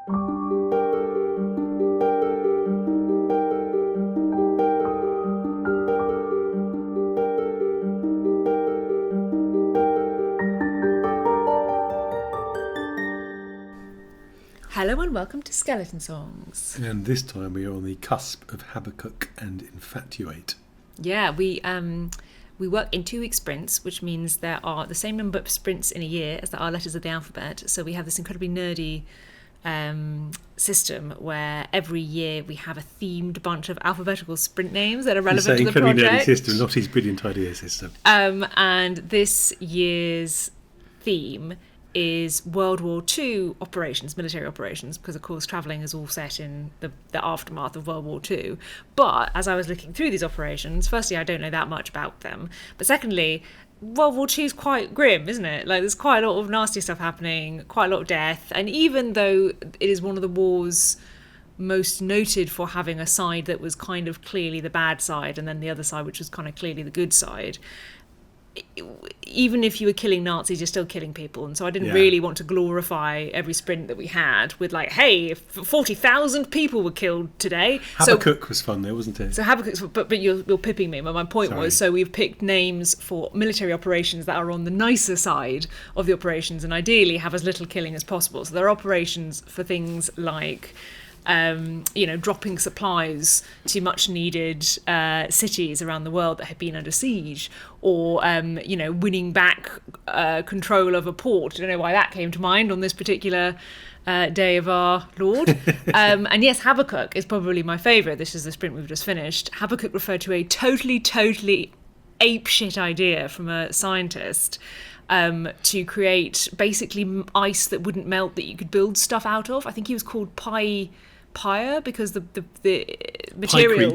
Hello and welcome to Skeleton Songs. And this time we are on the cusp of Habakkuk and Infatuate. Yeah, we work in 2 week sprints, which means there are the same number of sprints in a year as there are letters of the alphabet. So we have this incredibly nerdy system where every year we have a themed bunch of alphabetical sprint names that are relevant to the project. Incredibly nerdy system, not his brilliant idea system. And this year's theme is World War II operations, military operations, because of course travelling is all set in the aftermath of World War II. But as I was looking through these operations, firstly, I don't know that much about them. But secondly, World War II is quite grim, isn't it? Like, there's quite a lot of nasty stuff happening, quite a lot of death. And even though it is one of the wars most noted for having a side that was kind of clearly the bad side and then the other side which was kind of clearly the good side, even if you were killing Nazis, you're still killing people. And so I didn't really want to glorify every sprint that we had with like, hey, 40,000 people were killed today. Habakkuk was fun though, wasn't it? So Habakkuk's, but you're pipping me. But my point was, so we've picked names for military operations that are on the nicer side of the operations and ideally have as little killing as possible. So there are operations for things like dropping supplies to much needed cities around the world that had been under siege, or winning back control of a port. I don't know why that came to mind on this particular day of our Lord. And yes, Habakkuk is probably my favourite. This is the sprint we've just finished. Habakkuk referred to a totally apeshit idea from a scientist to create basically ice that wouldn't melt that you could build stuff out of. I think he was called Pyre because the material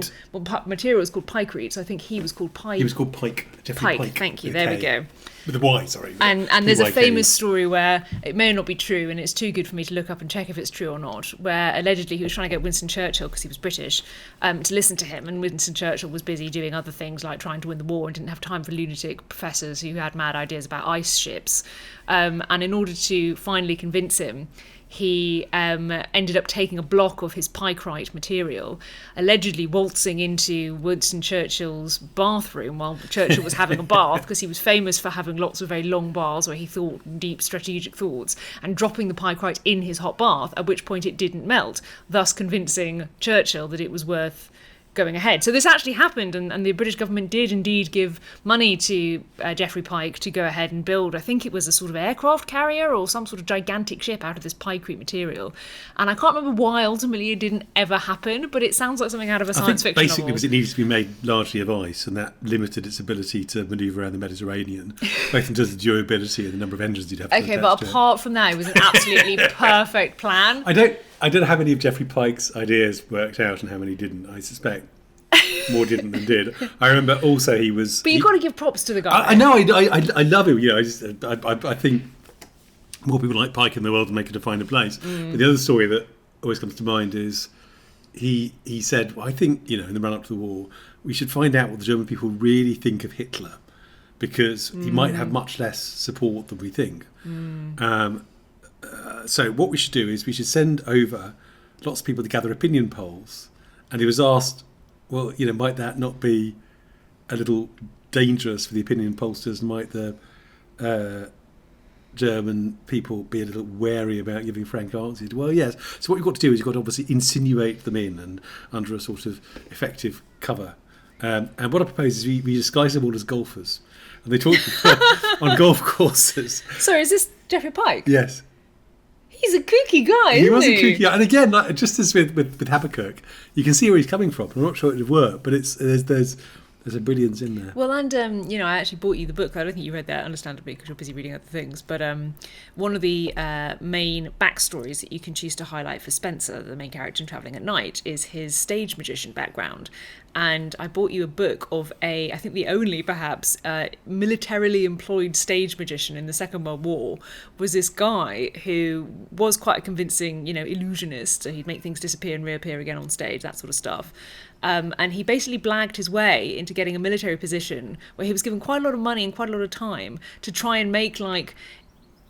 material is called pycrete, so I think he was called Pike. He was called Pike. Pike. Thank you. There we go. With a Y, sorry. And there's a famous story where it may not be true, and it's too good for me to look up and check if it's true or not, where allegedly he was trying to get Winston Churchill, because he was British, to listen to him, and Winston Churchill was busy doing other things like trying to win the war and didn't have time for lunatic professors who had mad ideas about ice ships. And in order to finally convince him, he ended up taking a block of his pykrite material, allegedly waltzing into Winston Churchill's bathroom while Churchill was having a bath, because he was famous for having lots of very long baths where he thought deep strategic thoughts, and dropping the pykrite in his hot bath, at which point it didn't melt, thus convincing Churchill that it was worth going ahead. So this actually happened, and the British government did indeed give money to Geoffrey Pike to go ahead and build, I think it was a sort of aircraft carrier or some sort of gigantic ship out of this pykrete material. And I can't remember why ultimately it didn't ever happen, but it sounds like something out of a science fiction basically novel. Because it needed to be made largely of ice, and that limited its ability to manoeuvre around the Mediterranean, both in terms of durability and the number of engines you'd have to Okay, but apart from that, it was an absolutely perfect plan. I don't know how many of Geoffrey Pike's ideas worked out and how many didn't. I suspect more didn't than did. I remember also he was... But you've got to give props to the guy. I know, I love him. I think more people like Pike in the world to make it a finer place. But the other story that always comes to mind is he said, well, I think, in the run-up to the war, we should find out what the German people really think of Hitler, because he might have much less support than we think. So what we should do is we should send over lots of people to gather opinion polls. And he was asked, well, might that not be a little dangerous for the opinion pollsters? Might the German people be a little wary about giving frank answers? Well, yes. So what you've got to do is you've got to obviously insinuate them in and under a sort of effective cover. And what I propose is we disguise them all as golfers. And they talk on golf courses. Sorry, is this Geoffrey Pike? Yes. He's a kooky guy, isn't he? He was a kooky guy. And again, just as with Habakkuk, you can see where he's coming from. I'm not sure it would work, but there's a brilliance in there. Well, and, I actually bought you the book. I don't think you read that, understandably, because you're busy reading other things. But one of the main backstories that you can choose to highlight for Spencer, the main character in Travelling at Night, is his stage magician background. And I bought you a book of I think the only, perhaps, militarily employed stage magician in the Second World War was this guy who was quite a convincing, illusionist. So he'd make things disappear and reappear again on stage, that sort of stuff. And he basically blagged his way into getting a military position where he was given quite a lot of money and quite a lot of time to try and make,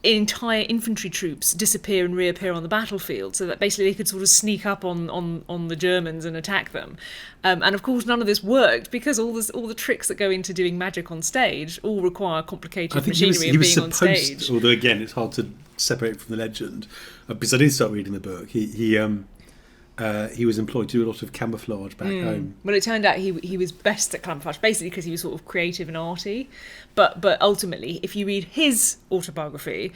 entire infantry troops disappear and reappear on the battlefield, so that basically they could sort of sneak up on the Germans and attack them. And of course, none of this worked because all the tricks that go into doing magic on stage all require complicated machinery and being on stage. Although again, it's hard to separate from the legend, because I did start reading the book. He was employed to do a lot of camouflage back home. Well, it turned out he was best at camouflage, basically because he was sort of creative and arty. But ultimately, if you read his autobiography,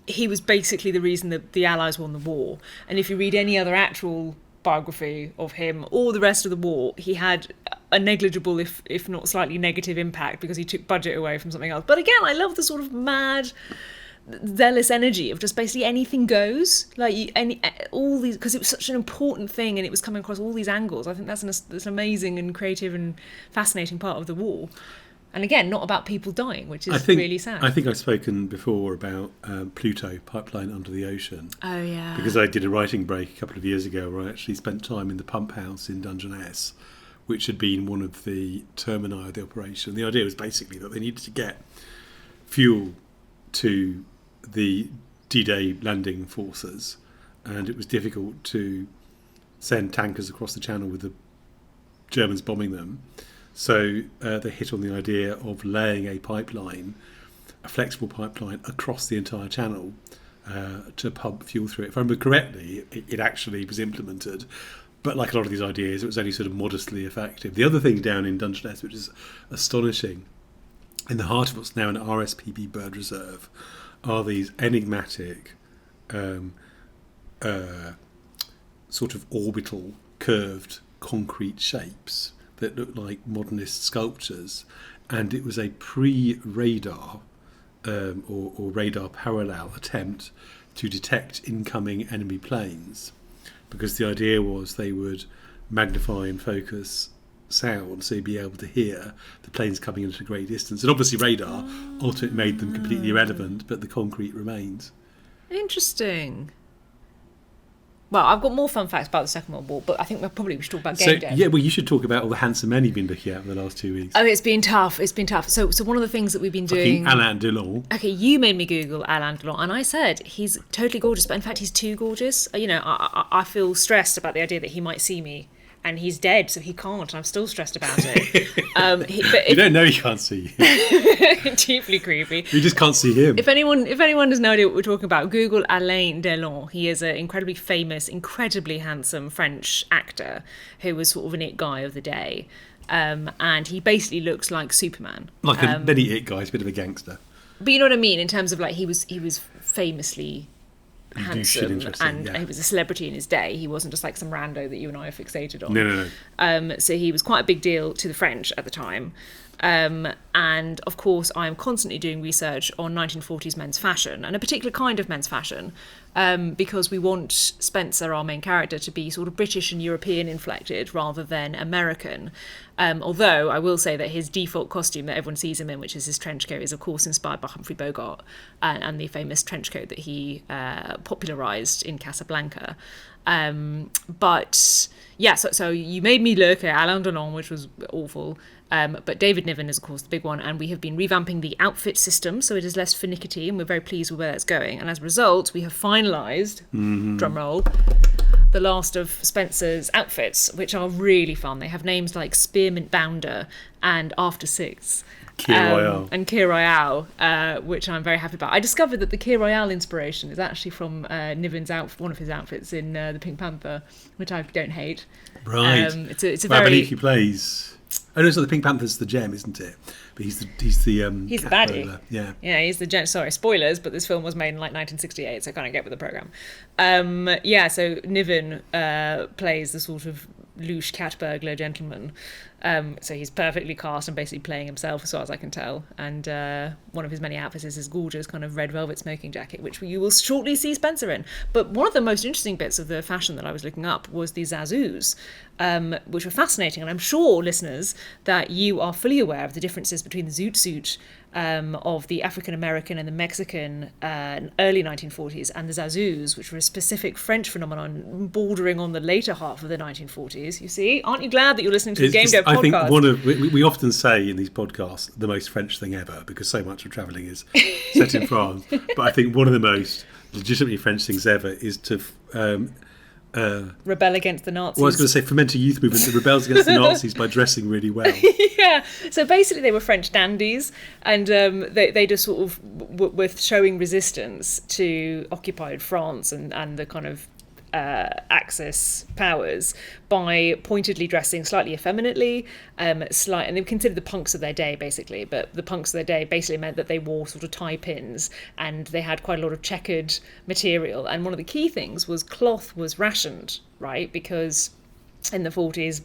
he was basically the reason that the Allies won the war. And if you read any other actual biography of him or the rest of the war, he had a negligible, if not slightly negative impact because he took budget away from something else. But again, I love the sort of mad, zealous energy of just basically anything goes, all these, because it was such an important thing and it was coming across all these angles. I think that's an amazing and creative and fascinating part of the war. And again, not about people dying, which is really sad. I think I've spoken before about Pluto, Pipeline Under the Ocean. Oh, yeah. Because I did a writing break a couple of years ago where I actually spent time in the pump house in Dungeness, which had been one of the termini of the operation. The idea was basically that they needed to get fuel to the D-Day landing forces, and it was difficult to send tankers across the channel with the Germans bombing them. So they hit on the idea of laying a pipeline, a flexible pipeline, across the entire channel to pump fuel through it. If I remember correctly, it actually was implemented, but like a lot of these ideas, it was only sort of modestly effective. The other thing down in Dungeness, which is astonishing, in the heart of what's now an RSPB bird reserve, are these enigmatic sort of orbital curved concrete shapes that look like modernist sculptures, and it was a pre-radar or radar parallel attempt to detect incoming enemy planes, because the idea was they would magnify and focus sound so you'd be able to hear the planes coming into a great distance. And obviously radar ultimately made them completely irrelevant, but the concrete remains. Interesting. Well, I've got more fun facts about the Second World War, but I think we should talk about game dev. Yeah, well, you should talk about all the handsome men you've been looking at for the last 2 weeks. Oh, it's been tough. So one of the things that we've been doing... Alain Delon. Okay, you made me Google Alain Delon, and I said he's totally gorgeous, but in fact he's too gorgeous. You know, I feel stressed about the idea that he might see me, and he's dead, so he can't, and I'm still stressed about it. You don't know he can't see you. Deeply creepy. You just can't see him. If anyone has no idea what we're talking about, Google Alain Delon. He is an incredibly famous, incredibly handsome French actor who was sort of an it guy of the day. And he basically looks like Superman. Like many it guys, a bit of a gangster. But you know what I mean, in terms of like he was famously handsome, and he was a celebrity in his day. He wasn't just like some rando that you and I are fixated on. No. So he was quite a big deal to the French at the time. And of course, I am constantly doing research on 1940s men's fashion, and a particular kind of men's fashion, because we want Spencer, our main character, to be sort of British and European inflected rather than American. Although I will say that his default costume that everyone sees him in, which is his trench coat, is of course inspired by Humphrey Bogart and the famous trench coat that he popularised in Casablanca. But yeah, so you made me look at Alain Delon, which was awful. But David Niven is, of course, the big one, and we have been revamping the outfit system so it is less finicky, and we're very pleased with where that's going. And as a result, we have finalised, drumroll, the last of Spencer's outfits, which are really fun. They have names like Spearmint Bounder and After Six. And Kir Royale, which I'm very happy about. I discovered that the Kir Royale inspiration is actually from Niven's one of his outfits in The Pink Panther, which I don't hate. Right. It's a well, very... I believe he plays... Oh no, so the Pink Panther's the gem, isn't it? But he's the baddie. Yeah, he's the gem. Sorry, spoilers, but this film was made in like 1968, so I kind of get with the program. So Niven plays the sort of louche cat burglar gentleman. So he's perfectly cast and basically playing himself, as far as I can tell. And one of his many outfits is his gorgeous kind of red velvet smoking jacket, which you will shortly see Spencer in. But one of the most interesting bits of the fashion that I was looking up was the zazoos, which were fascinating. And I'm sure, listeners, that you are fully aware of the differences between the zoot suit of the African American and the Mexican early 1940s, and the Zazoos, which were a specific French phenomenon bordering on the later half of the 1940s. You see, aren't you glad that you're listening to the Game Dev podcast? I think we often say in these podcasts the most French thing ever, because so much of travelling is set in France. But I think one of the most legitimately French things ever is to rebel against the Nazis. Well, I was going to say foment a youth movement that rebels against the Nazis by dressing really well. Yeah, so basically they were French dandies, and they just sort of were showing resistance to occupied France and the kind of Axis powers by pointedly dressing slightly effeminately, and they were considered the punks of their day, basically. But the punks of their day basically meant that they wore sort of tie pins, and they had quite a lot of checkered material. And one of the key things was cloth was rationed, right? Because in the 40s,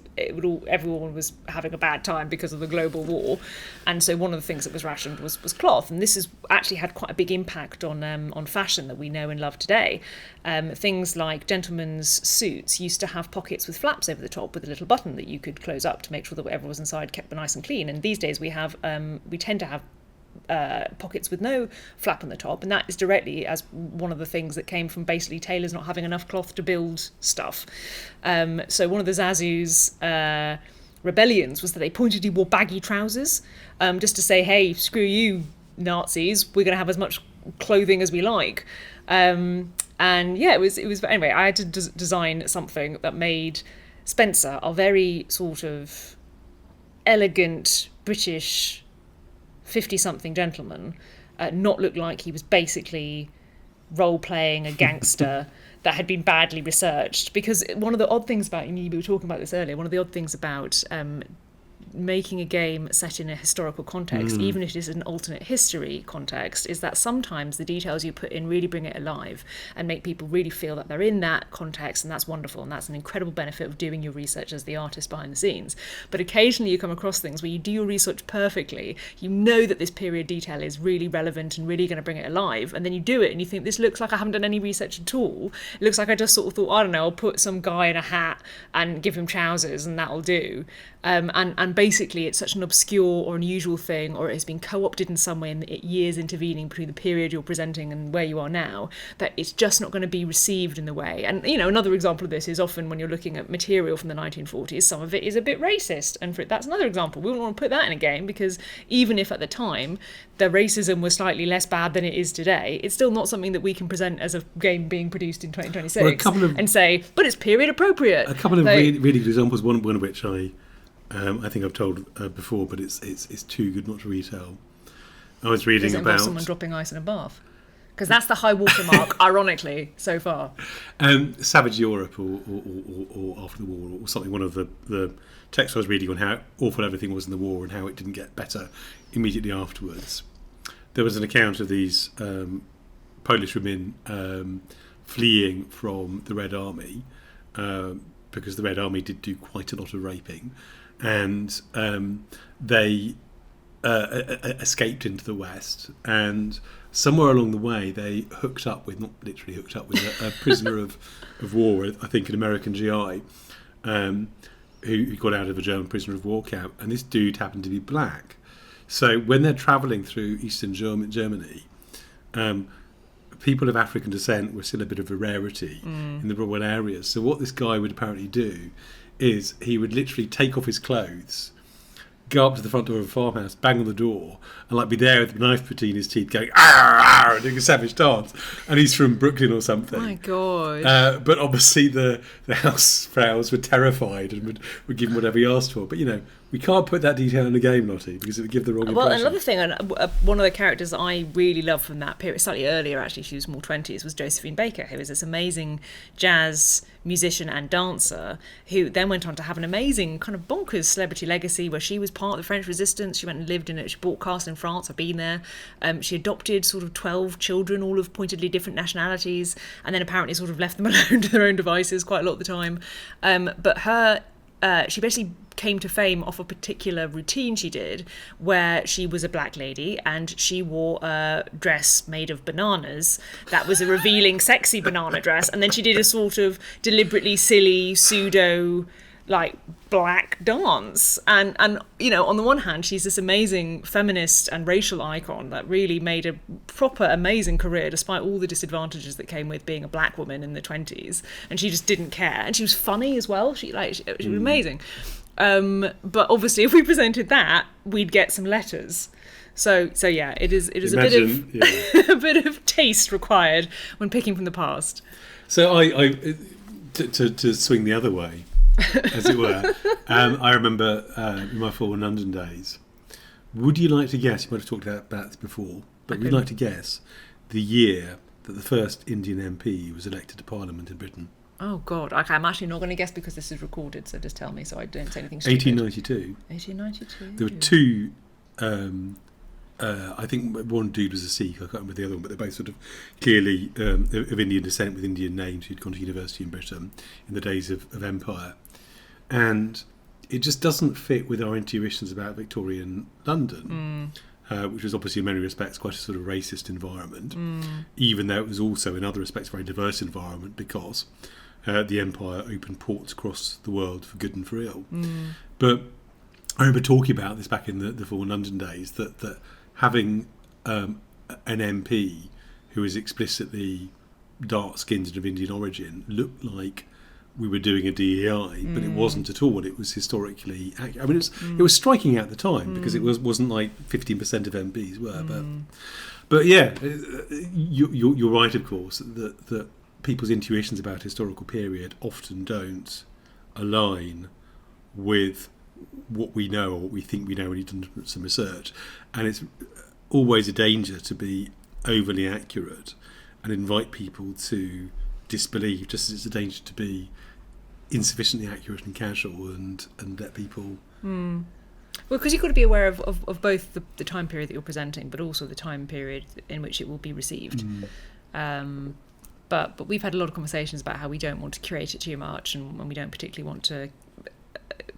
everyone was having a bad time because of the global war, and so one of the things that was rationed was cloth, and this has actually had quite a big impact on fashion that we know and love today. Things like gentlemen's suits used to have pockets with flaps over the top with a little button that you could close up to make sure that whatever was inside kept nice and clean. And these days we tend to have pockets with no flap on the top, and that is directly as one of the things that came from basically tailors not having enough cloth to build stuff. So one of the Zazoos' rebellions was that they pointedly wore baggy trousers, just to say, hey, screw you Nazis, we're going to have as much clothing as we like. And yeah, it was anyway, I had to design something that made Spencer, our very sort of elegant British 50-something gentleman, not look like he was basically role-playing a gangster that had been badly researched. Because one of the odd things about, we were talking about this earlier, one of the odd things about making a game set in a historical context, even if it is an alternate history context, is that sometimes the details you put in really bring it alive and make people really feel that they're in that context, and that's wonderful, and that's an incredible benefit of doing your research as the artist behind the scenes. But occasionally you come across things where you do your research perfectly, you know that this period detail is really relevant and really going to bring it alive, and then you do it and you think, this looks like I haven't done any research at all. It looks like I just sort of thought, I don't know, I'll put some guy in a hat and give him trousers and that'll do. And basically it's such an obscure or unusual thing, or it has been co-opted in some way in the years intervening between the period you're presenting and where you are now, that it's just not going to be received in the way. And, another example of this is often when you're looking at material from the 1940s, some of it is a bit racist. And that's another example. We wouldn't want to put that in a game, because even if at the time the racism was slightly less bad than it is today, it's still not something that we can present as a game being produced in 2026 and say, but it's period appropriate. A couple of really good examples, one of which I think I've told before, but it's too good not to retell. I was reading about someone dropping ice in a bath, because that's the high watermark, ironically, so far. Savage Europe, or After the War, or something. One of the texts I was reading on how awful everything was in the war and how it didn't get better immediately afterwards. There was an account of these Polish women fleeing from the Red Army, because the Red Army did do quite a lot of raping. And they escaped into the West, and somewhere along the way they hooked up with, not literally hooked up with, a prisoner of war, I think an American GI, who got out of a German prisoner of war camp, and this dude happened to be black. So when they're travelling through Eastern Germany, people of African descent were still a bit of a rarity in the rural areas. So what this guy would apparently do is he would literally take off his clothes, go up to the front door of a farmhouse, bang on the door, and be there with a knife between his teeth, going "Arr, arr," doing a savage dance. And he's from Brooklyn or something. My God! But obviously the housefrows were terrified and would give him whatever he asked for. But we can't put that detail in the game, Lottie, because it would give the wrong impression. Well, another thing, one of the characters that I really loved from that period, slightly earlier actually, she was more 20s, was Josephine Baker, who was this amazing jazz musician and dancer, who then went on to have an amazing kind of bonkers celebrity legacy, where she was part of the French Resistance. She went and lived in it. She bought cast in France. I've been there. She adopted sort of 12 children, all of pointedly different nationalities, and then apparently sort of left them alone to their own devices quite a lot of the time. But she basically came to fame off a particular routine she did, where she was a black lady and she wore a dress made of bananas that was a revealing, sexy banana dress, and then she did a sort of deliberately silly pseudo like black dance, and you know, on the one hand she's this amazing feminist and racial icon that really made a proper amazing career despite all the disadvantages that came with being a black woman in the 20s, and she just didn't care, and she was funny as well. She was amazing, but obviously if we presented that, we'd get some letters. So yeah, it is Imagine, a bit of a bit of taste required when picking from the past. So to swing the other way, as it were, I remember in my Fallen London days, would you like to guess, you might have talked about this before, but would you like to guess the year that the first Indian MP was elected to Parliament in Britain? Oh God, okay, I'm actually not going to guess because this is recorded, so just tell me so I don't say anything stupid. 1892. 1892. There were two, I think one dude was a Sikh, I can't remember the other one, but they're both sort of clearly of Indian descent with Indian names who'd gone to university in Britain in the days of Empire. And it just doesn't fit with our intuitions about Victorian London, which was obviously in many respects quite a sort of racist environment, even though it was also in other respects a very diverse environment because the Empire opened ports across the world for good and for ill. But I remember talking about this back in the Fallen London days, that having an MP who is explicitly dark-skinned and of Indian origin looked like we were doing a DEI, but it wasn't at all. It was historically accurate. I mean, it was striking at the time because it wasn't like 15% of MPs were. But yeah, you're right, of course, that people's intuitions about a historical period often don't align with what we know or what we think we know when you've done some research, and it's always a danger to be overly accurate and invite people to disbelieve, just as it's a danger to be insufficiently accurate and casual and let people... Well, because you've got to be aware of both the time period that you're presenting, but also the time period in which it will be received. But we've had a lot of conversations about how we don't want to curate it too much, and we don't particularly want to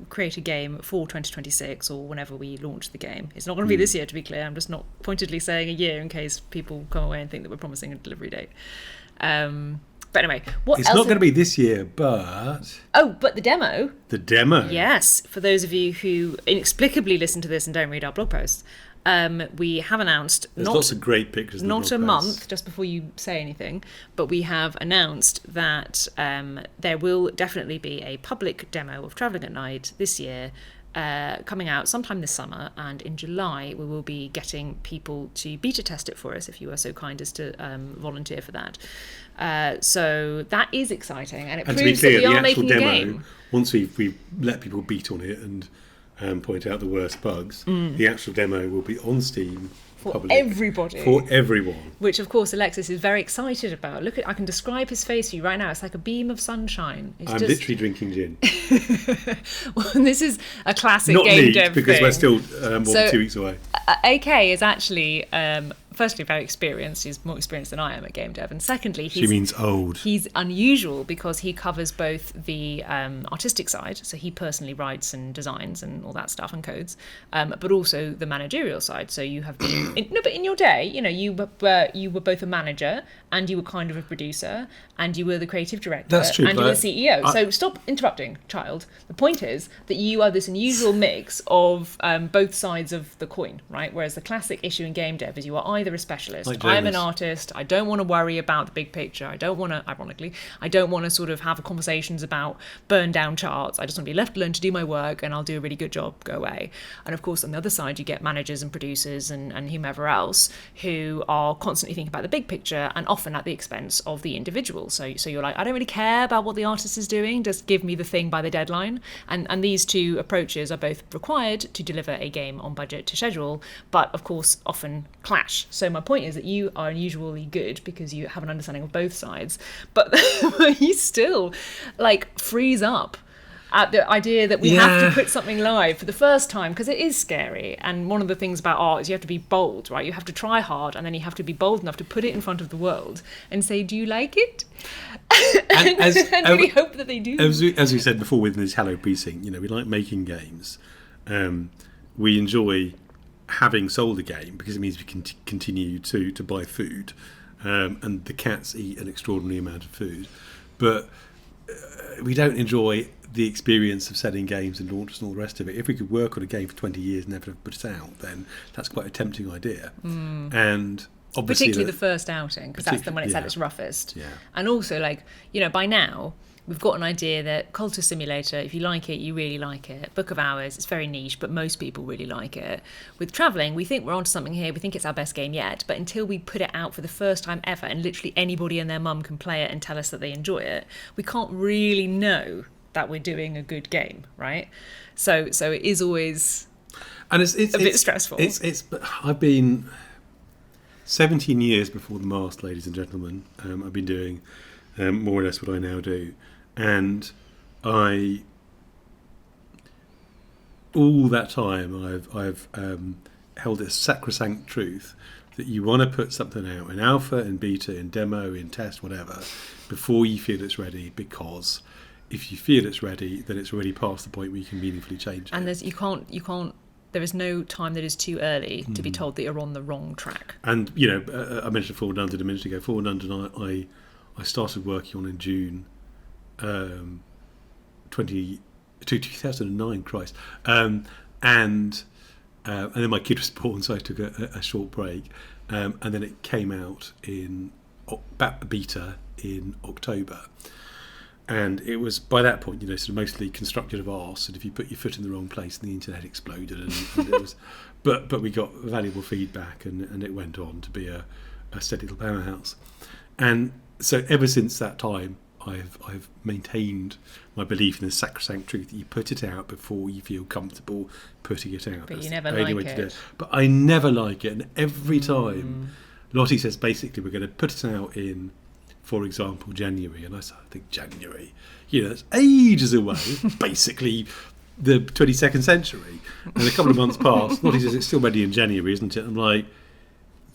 create a game for 2026 or whenever we launch the game. It's not going to be this year, to be clear. I'm just not pointedly saying a year in case people come away and think that we're promising a delivery date. But anyway, it's not going to be this year, but... Oh, but the demo. The demo. Yes. For those of you who inexplicably listen to this and don't read our blog post, we have announced... There's lots of great pictures in the blog post. Not a month, just before you say anything, but we have announced that there will definitely be a public demo of Travelling at Night this year, coming out sometime this summer, and in July we will be getting people to beta test it for us if you are so kind as to volunteer for that. So that is exciting, and it proves that we are making a game. Once we've let people beat on it and point out the worst bugs, the actual demo will be on Steam for everybody. For everyone. Which, of course, Alexis is very excited about. Look, I can describe his face for you right now. It's like a beam of sunshine. I'm literally drinking gin. Well, this is a classic Not game neat, dev because thing. we're still more than 2 weeks away. AK is actually... firstly, very experienced. He's more experienced than I am at game dev. And secondly, She means old. He's unusual because he covers both the artistic side, so he personally writes and designs and all that stuff and codes, but also the managerial side. So you have been... but in your day, you were both a manager and you were kind of a producer and you were the creative director. That's true, and you were the CEO. So stop interrupting, child. The point is that you are this unusual mix of both sides of the coin, right? Whereas the classic issue in game dev is you are either a specialist. Like I'm an artist. I don't want to worry about the big picture. I don't want to sort of have conversations about burn down charts. I just want to be left alone to do my work, and I'll do a really good job, go away. And of course, on the other side, you get managers and producers and whomever else who are constantly thinking about the big picture and often at the expense of the individual. So you're like, I don't really care about what the artist is doing. Just give me the thing by the deadline. And these two approaches are both required to deliver a game on budget to schedule, but of course often clash. So my point is that you are unusually good because you have an understanding of both sides, but you still freeze up at the idea that we have to put something live for the first time, because it is scary. And one of the things about art is you have to be bold, right? You have to try hard, and then you have to be bold enough to put it in front of the world and say, do you like it? And really hope that they do. As we said before within this Hello Precinct, we like making games. We enjoy having sold a game because it means we can continue to buy food, and the cats eat an extraordinary amount of food, but we don't enjoy the experience of selling games and launches and all the rest of it. If we could work on a game for 20 years and never put it out, then that's quite a tempting idea. And obviously, particularly the first outing, because that's when it's at its roughest. Yeah. And also, like, you know, by now we've got an idea that Culture Simulator, if you like it, you really like it. Book of Hours, it's very niche, but most people really like it. With Travelling, we think we're onto something here. We think it's our best game yet. But until we put it out for the first time ever and literally anybody and their mum can play it and tell us that they enjoy it, we can't really know that we're doing a good game, right? So it is always a bit stressful. I've been 17 years before the mast, ladies and gentlemen. I've been doing more or less what I now do. And all that time, I've held this sacrosanct truth that you want to put something out in alpha, in beta, in demo, in test, whatever, before you feel it's ready, because if you feel it's ready, then it's already past the point where you can meaningfully change it. And you can't. There is no time that is too early to be told that you're on the wrong track. And you know, I mentioned Forward London a minute ago. Forward London, I started working on in June 2009, Christ. And then my kid was born, so I took a short break. And then it came out in beta in October. And it was, by that point, you know, sort of mostly constructed of arse. And if you put your foot in the wrong place, the internet exploded. And it was, but we got valuable feedback, and it went on to be a steady little powerhouse. And so ever since that time, I've maintained my belief in the sacrosanct truth that you put it out before you feel comfortable putting it out. But That's you never the only like way to do it. it. But I never like it, and every time Lottie says basically we're going to put it out in, for example, January, and I think January, you know, that's ages away, basically the 22nd century, and a couple of months pass. Lottie says it's still ready in January, isn't it? I'm like,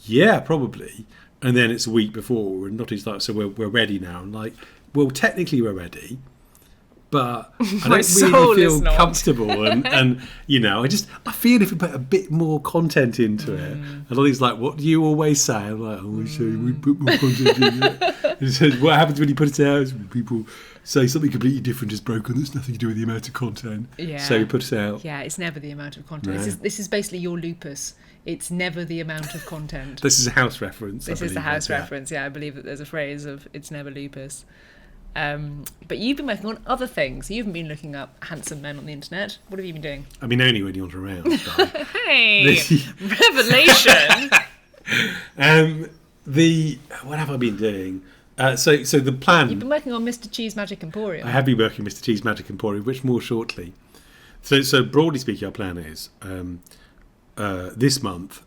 yeah, probably. And then it's a week before, and Lottie's like, so we're ready now. I'm like, well, technically we're ready, but I don't really feel comfortable. And you know, I feel if we put a bit more content into it, and Lottie's like, what do you always say? I'm like, we say we put more content in it. And he says, what happens when you put it out is people say something completely different is broken. That's nothing to do with the amount of content. Yeah. So we put it out. Yeah, it's never the amount of content. No. This is basically your lupus. It's never the amount of content. This is a house reference. This is the house reference. Yeah, I believe that there's a phrase of "it's never lupus." But you've been working on other things. You haven't been looking up handsome men on the internet. What have you been doing? I mean, only when you're not around. Hey, revelation! What have I been doing? So the plan. You've been working on Mr. Cheese Magic Emporium. I have been working on Mr. Cheese Magic Emporium, which more shortly. So broadly speaking, our plan is this month,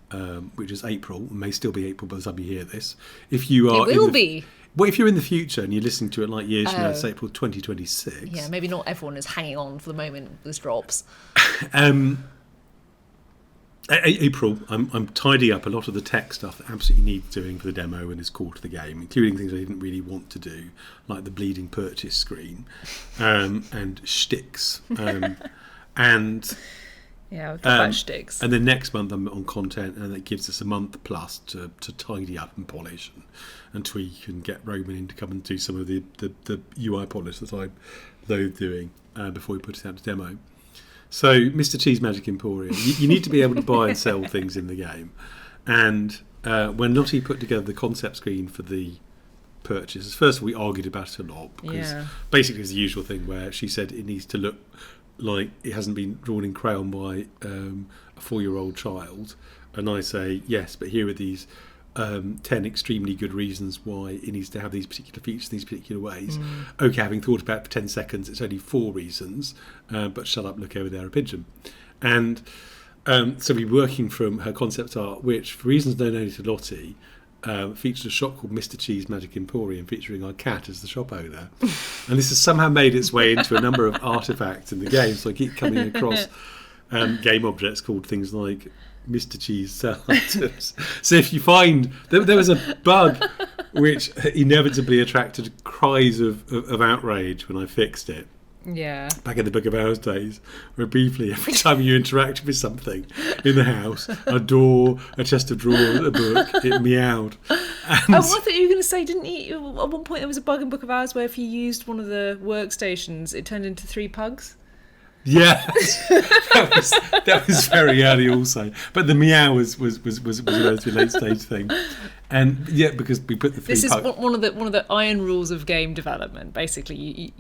which is April, may still be April by the time you hear this. If you are, it will be. Well, if you're in the future and you're listening to it like years from now, it's April 2026. Yeah, maybe not everyone is hanging on for the moment this drops. April, I'm tidying up a lot of the tech stuff that absolutely needs doing for the demo and is core to the game, including things I didn't really want to do, like the bleeding purchase screen and shticks. And yeah, we'll talk about shticks. And then next month I'm on content, and that gives us a month plus to tidy up and polish and tweak and get Roman in to come and do some of the UI polish that I'm doing before we put it out to demo. So, Mr. Cheese Magic Emporium, you need to be able to buy and sell things in the game. And when Lottie put together the concept screen for the purchase, first of all, we argued about it a lot, because basically it's the usual thing where she said it needs to look like it hasn't been drawn in crayon by a 4-year-old child. And I say, yes, but here are these 10 extremely good reasons why it needs to have these particular features, these particular ways. Okay, having thought about it for 10 seconds, it's only 4 reasons, but shut up, look over there, a pigeon. And so we're working from her concept art, which, for reasons known only to Lottie, featured a shop called Mr. Cheese Magic Emporium, featuring our cat as the shop owner. And this has somehow made its way into a number of artefacts in the game, so I keep coming across game objects called things like Mr. Cheese sell items. So if you find there was a bug which inevitably attracted cries of outrage when I fixed it. Yeah. Back in the Book of Hours days, where briefly every time you interact with something in the house, a door, a chest of drawers, a book, it meowed. And I thought you were going to say, didn't you? At one point, there was a bug in Book of Hours where if you used one of the workstations, it turned into 3 pugs. yeah, that was very early also. But the meow was a relatively late stage thing. And yeah, because we put the 3 This is pugs. one of the iron rules of game development. Basically,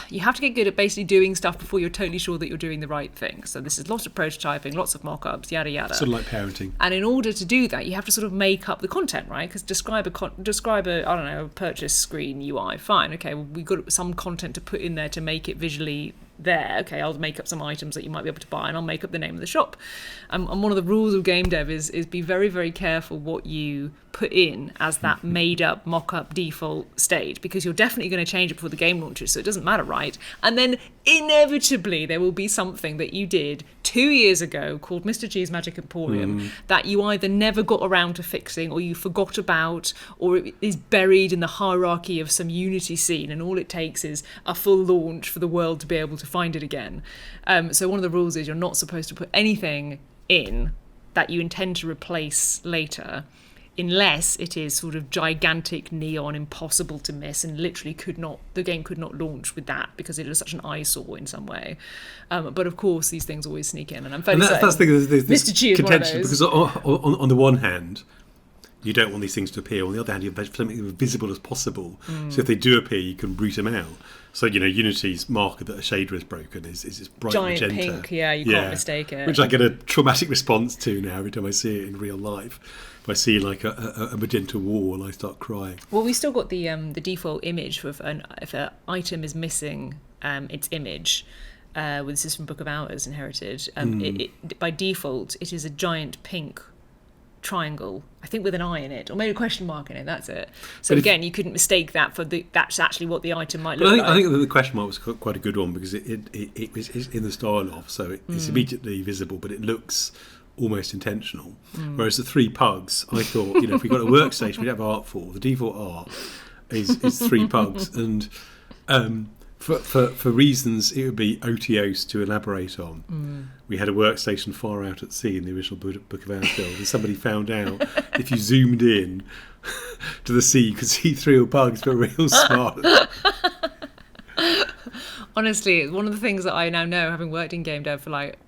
you have to get good at basically doing stuff before you're totally sure that you're doing the right thing. So this is lots of prototyping, lots of mock-ups, yada yada. Sort of like parenting. And in order to do that, you have to sort of make up the content, right? Because describe a I don't know, a purchase screen UI. Fine, okay, well, we've got some content to put in there to make it visually there. Okay, I'll make up some items that you might be able to buy, and I'll make up the name of the shop. And one of the rules of game dev is be very, very careful what you put in as that made-up, mock-up default state, because you're definitely going to change it before the game launches, so it doesn't matter, right? And then inevitably there will be something that you did 2 years ago called Mr. G's Magic Emporium that you either never got around to fixing, or you forgot about, or it is buried in the hierarchy of some Unity scene, and all it takes is a full launch for the world to be able to find it again. So one of the rules is you're not supposed to put anything in that you intend to replace later, unless it is sort of gigantic, neon, impossible to miss, and literally the game could not launch with that because it was such an eyesore in some way. But of course, these things always sneak in, and I'm fairly certain That's the thing. There's Mr. G is one of contention, those. because on the one hand, you don't want these things to appear. On the other hand, you have to make them as visible as possible. So if they do appear, you can root them out. So, Unity's marker that a shader is broken is this bright Giant magenta. pink, you can't mistake it. Which I get a traumatic response to now every time I see it in real life. If I see like a magenta wall, I start crying. Well, we still got the default image if an item is missing its image. This is from Book of Hours inherited. By default, it is a giant pink triangle, I think with an eye in it, or maybe a question mark in it. That's it. So again, you couldn't mistake that for that's actually what the item might look like. I think that the question mark was quite a good one, because it's in the style of, so it's immediately visible, but it looks almost intentional. Whereas the 3 pugs, I thought, if we got a workstation, we'd have art for. The default art is 3 pugs, and for reasons it would be otiose to elaborate on. We had a workstation far out at sea in the original Book of Hours build, and somebody found out if you zoomed in to the sea, you could see 3 pugs, but real smart. Honestly, one of the things that I now know, having worked in game dev for like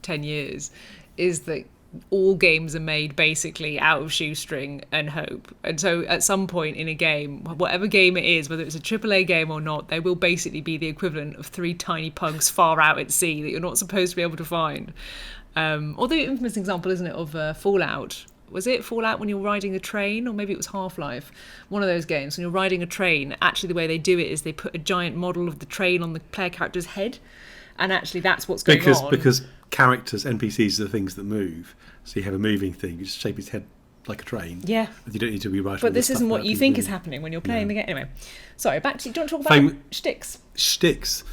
10 years, is that all games are made basically out of shoestring and hope. And so at some point in a game, whatever game it is, whether it's a AAA game or not, they will basically be the equivalent of 3 tiny pugs far out at sea that you're not supposed to be able to find. Or the infamous example, isn't it, of Fallout. Was it Fallout when you're riding a train? Or maybe it was Half-Life. One of those games. When you're riding a train, actually the way they do it is they put a giant model of the train on the player character's head. And actually that's what's going on. Because characters, NPCs, are the things that move. So you have a moving thing, you just shape his head like a train. Yeah. And you don't need to rewrite. But this isn't what you think is happening when you're playing the game. Anyway, sorry, back to, do you want to talk about shticks? Shticks.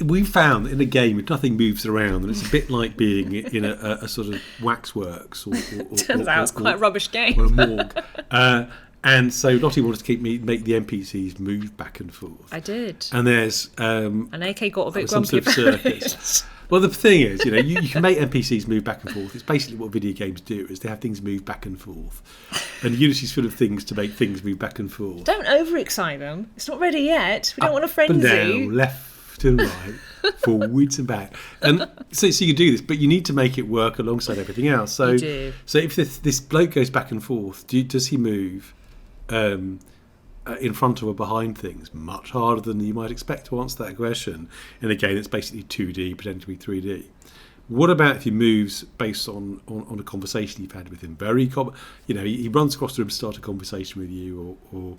We found in a game if nothing moves around, and it's a bit like being in a sort of waxworks. Turns out it's quite a rubbish game. Or a morgue. And so Lottie wanted to make the NPCs move back and forth. I did. And there's... and AK got a bit some grumpy sort of about circus. it. Well, the thing is, you can make NPCs move back and forth. It's basically what video games do, is they have things move back and forth. And Unity's full of things to make things move back and forth. Don't overexcite them. It's not ready yet. We don't want a Up frenzy. and down, left and right, forwards and back. And so you can do this, but you need to make it work alongside everything else. So, You do. So if this bloke goes back and forth, does he move in front of or behind things? Much harder than you might expect to answer that question in a game that's basically 2D, pretending to be 3D. What about if he moves based on a conversation you've had with him? He runs across the room to start a conversation with you, or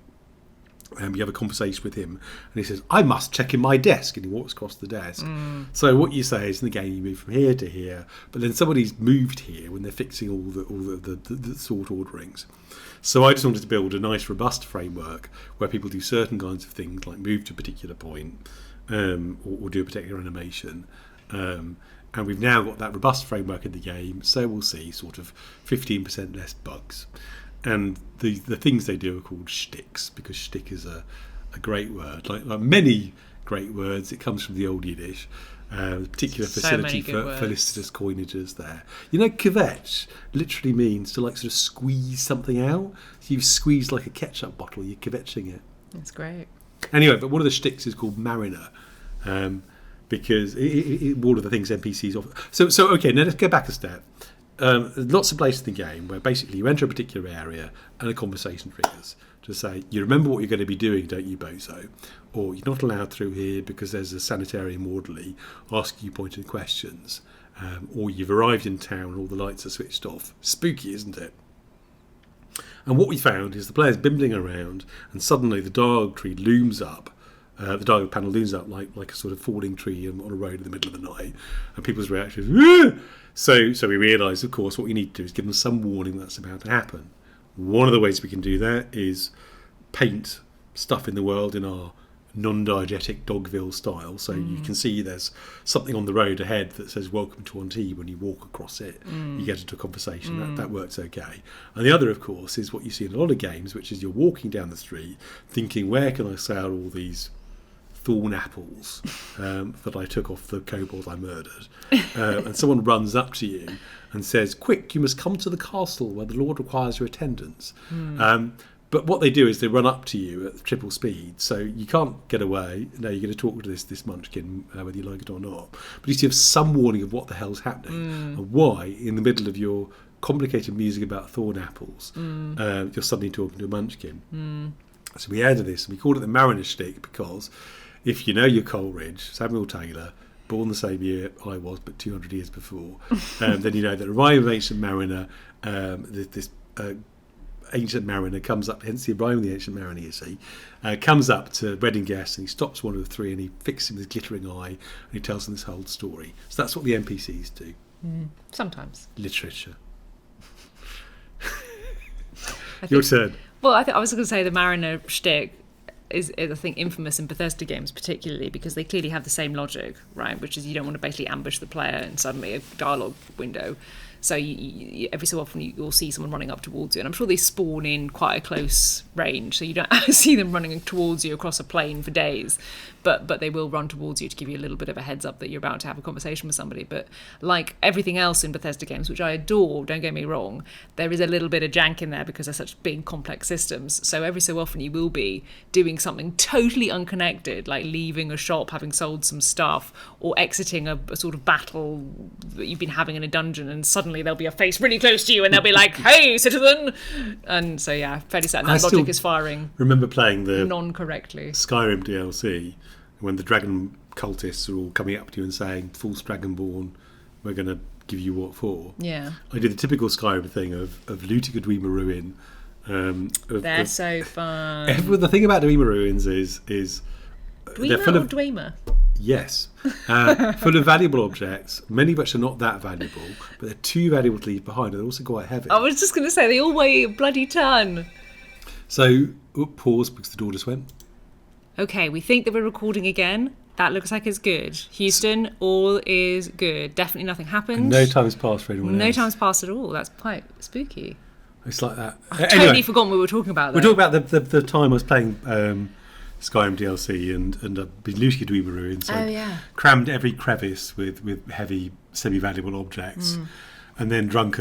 you have a conversation with him, and he says, "I must check in my desk," and he walks across the desk. So what you say is, in the game, you move from here to here, but then somebody's moved here when they're fixing all the sort orderings. So I just wanted to build a nice, robust framework where people do certain kinds of things, like move to a particular point, or do a particular animation. And we've now got that robust framework in the game, so we'll see sort of 15% less bugs. And the things they do are called shticks, because shtick is a great word. Like many great words, it comes from the Old Yiddish. particular So facility many good for words. felicitous coinages there. You know, kvetch literally means to like sort of squeeze something out. So you've squeezed like a ketchup bottle, you're kvetching it. That's great. Anyway, but one of the shticks is called Mariner, because one of the things NPCs offer. So okay, now let's go back a step. There's lots of places in the game where basically you enter a particular area and a conversation triggers to say, you remember what you're going to be doing, don't you, bozo? Or you're not allowed through here because there's a sanitarium orderly asking you pointed questions. Or you've arrived in town and all the lights are switched off. Spooky, isn't it? And what we found is the player's bimbling around and suddenly the dialogue tree looms up. The dialogue panel looms up like a sort of falling tree on a road in the middle of the night. And people's reactions, "Ah!" So we realised, of course, what we need to do is give them some warning that's about to happen. One of the ways we can do that is paint stuff in the world in our non-diegetic Dogville style. So you can see there's something on the road ahead that says "Welcome to Antibes." When you walk across it, you get into a conversation. That works okay. And the other, of course, is what you see in a lot of games, which is you're walking down the street thinking, where can I sell all these thorn apples that I took off the kobold I murdered? And someone runs up to you and says, "Quick, you must come to the castle where the Lord requires your attendance." But what they do is they run up to you at triple speed, so you can't get away. No, you're going to talk to this munchkin, whether you like it or not. But you have some warning of what the hell's happening and why, in the middle of your complicated music about thorn apples, you're suddenly talking to a munchkin. So we added this, and we called it the Mariner shtick because if you know your Coleridge, Samuel Taylor, born the same year I was, but 200 years before, then you know that a rhyme of Ancient Mariner, this Ancient Mariner comes up, hence the rhyme of the Ancient Mariner, you see, comes up to wedding guests and he stops one of the three and he fixes him with his glittering eye and he tells them this whole story. So that's what the NPCs do. Sometimes. Literature. Your turn. Well, I was going to say the Mariner shtick is, I think, infamous in Bethesda games particularly because they clearly have the same logic, right? Which is you don't want to basically ambush the player and suddenly a dialogue window. So you, every so often you'll see someone running up towards you, and I'm sure they spawn in quite a close range, so you don't see them running towards you across a plain for days, but they will run towards you to give you a little bit of a heads up that you're about to have a conversation with somebody. But like everything else in Bethesda games, which I adore, don't get me wrong, there is a little bit of jank in there because they're such big, complex systems. So every so often you will be doing something totally unconnected, like leaving a shop having sold some stuff, or exiting a sort of battle that you've been having in a dungeon, and suddenly there'll be a face really close to you and they'll be like, "Hey, citizen!" And so yeah, fairly certain that logic is firing. Remember playing the non-correctly Skyrim DLC when the dragon cultists are all coming up to you and saying, "False Dragonborn, we're going to give you what for." Yeah, I did the typical Skyrim thing of looting a Dwemer ruin. They're so fun. The thing about Dwemer ruins is they're full of Dwemer. Yes, full of valuable objects, many of which are not that valuable, but they're too valuable to leave behind, and they're also quite heavy. I was just going to say, they all weigh a bloody ton. So, pause because the door just went. Okay, we think that we're recording again. That looks like it's good. Houston, all is good. Definitely nothing happened. And no time's passed for anyone else. No time's passed at all. That's quite spooky. It's like that. I've totally forgotten what we were talking about, though. We're talking about the time I was playing Skyrim DLC and I've been looting at Dwemer ruins. So crammed every crevice with heavy semi-valuable objects and then drunk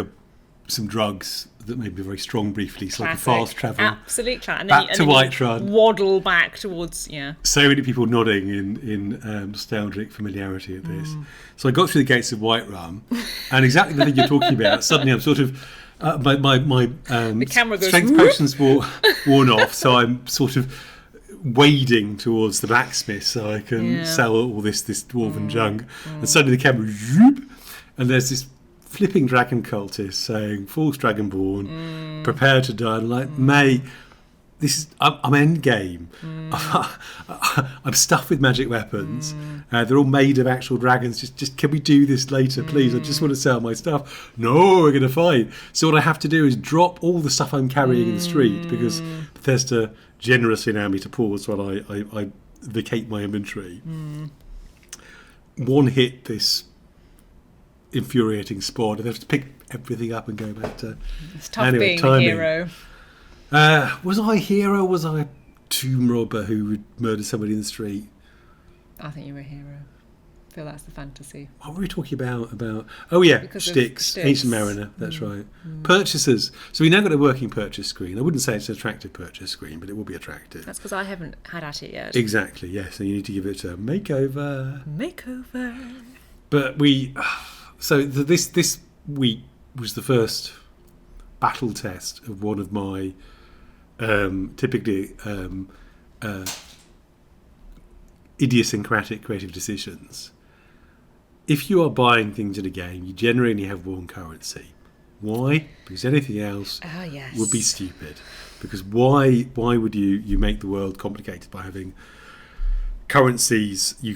some drugs that made me very strong briefly, so I could fast travel. Absolute classic. Back to Whiterun. Waddle back towards, So many people nodding in nostalgic familiarity at this. So I got through the gates of Whiterun and exactly the thing you're talking about, suddenly I'm sort of my the camera goes strength potions worn off, so I'm sort of wading towards the blacksmith so I can sell all this dwarven junk. And suddenly the camera zoop, and there's this flipping dragon cultist saying, "False Dragonborn, prepare to die." And I'm like, mate, I'm end game. I'm stuffed with magic weapons. They're all made of actual dragons. Just can we do this later, please? I just want to sell my stuff. No, we're going to fight. So what I have to do is drop all the stuff I'm carrying in the street because Bethesda generously allowed me to pause while I vacate my inventory. One hit this infuriating spawn, and I have to pick everything up and go back to. It's tough being a hero. Was I a hero? Was I a tomb robber who would murder somebody in the street? I think you were a hero. I feel that's the fantasy. What were we talking about? Oh yeah, Because of Styx, Ancient Mariner. That's right. Purchases. So we now got a working purchase screen. I wouldn't say it's an attractive purchase screen, but it will be attractive. That's because I haven't had at it yet. Exactly. Yes. And you need to give it a makeover. Makeover. But this week was the first battle test of one of my typically idiosyncratic creative decisions. If you are buying things in a game, you generally only have one currency. Why? Because anything else would be stupid. Because why would you make the world complicated by having currencies you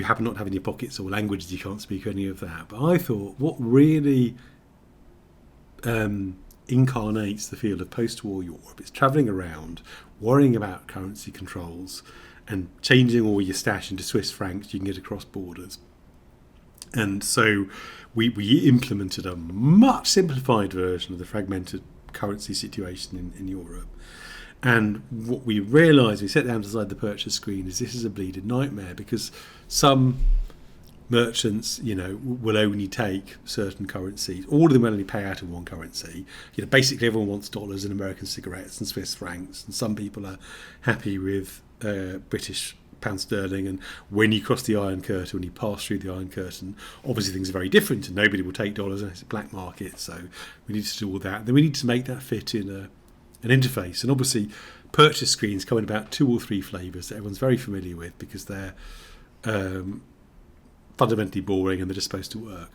happen not to have in your pockets, or languages you can't speak, or any of that? But I thought what really incarnates the field of post-war Europe is travelling around, worrying about currency controls, and changing all your stash into Swiss francs you can get across borders. And so we implemented a much simplified version of the fragmented currency situation in Europe. And what we realised, we sat down beside the purchase screen, is this is a bleeding nightmare, because some merchants, will only take certain currencies. All of them will only pay out in one currency. Basically everyone wants dollars and American cigarettes and Swiss francs, and some people are happy with British pound sterling. And when you cross the Iron Curtain, when you pass through the Iron Curtain, obviously things are very different, and nobody will take dollars, and it's a black market. So we need to do all that. Then we need to make that fit in an interface. And obviously purchase screens come in about 2 or 3 flavours that everyone's very familiar with, because they're fundamentally boring and they're just supposed to work.